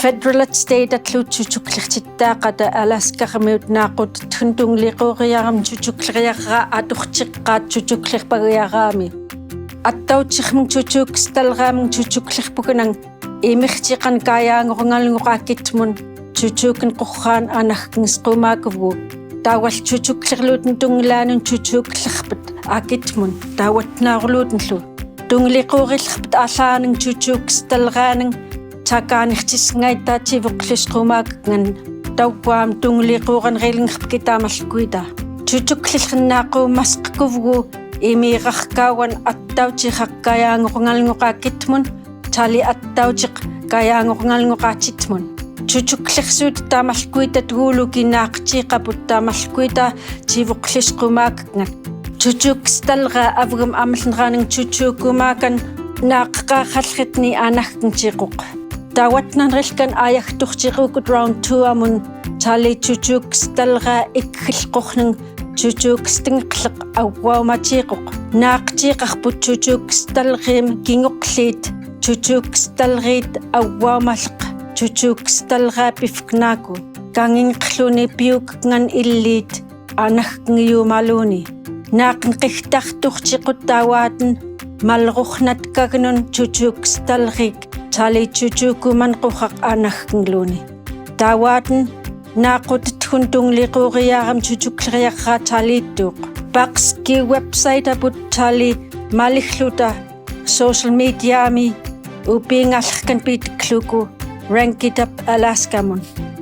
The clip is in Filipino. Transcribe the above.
Federal at state at chuchuklirchittaaqata Alaska-qamiut naaqut tuntungliquriaram chuchukliriaqa atuqchiqqaat chuchuklirpagiaraami attauchirmung chuchukstalraamung chuchuklirpukunang imirchiqan kaayaangorngalnguqaakkitmun chuchukin qurraan anagkingsqumaakuvgu taawal chuchuklirluutun tunglaanun chuchuklirpat aakitmun taawatnaarluutunlu tungliquurillerpat aalaaning chuchukstalraaning takaanirtisngaita tivoqlisqumaak ngan tawwaam tungliquuran rilingqpkitaamalkuita chuchuklillernaaqquumasqkuvgu imiiqarkaawan attauchiqaqqayaangorngalnguqaakkitmun tali attauchiq kayaangorngalnguqaatitmun chuchuklirsuut taamalkuita tuulukinnaaqchiiqaput taamalkuita tivoqlisqumaak ngan chuchukstalra avgam amalnraaning chuchukumaakan naaqaqaalritni anagkinchiquq taawatnanrilkan ayagturchiqukut round 2 amun tali chuchukstalra ikkillqorning chuchukstingeqleq awwaumatiiquq naaqchiiqarput chuchukstalriim kingoqliit chuchukstalriit awwaumalleq chuchukstalraapifknaaku kanginqerluni piuk ngan illiit anagkingiyuumaluuni naaqnqihtarturchiqut taawaaten malrurnatkagnun chuchukstalriik tali chuchukumanqurraq anagkinluuni taawaaten naaqutitgun tungliquuriaaram chuchukleriarraa taliittuuq paqski website aput tali maligluta social mediaami upiingallerkan piitikluku Rank It Up Alaskamun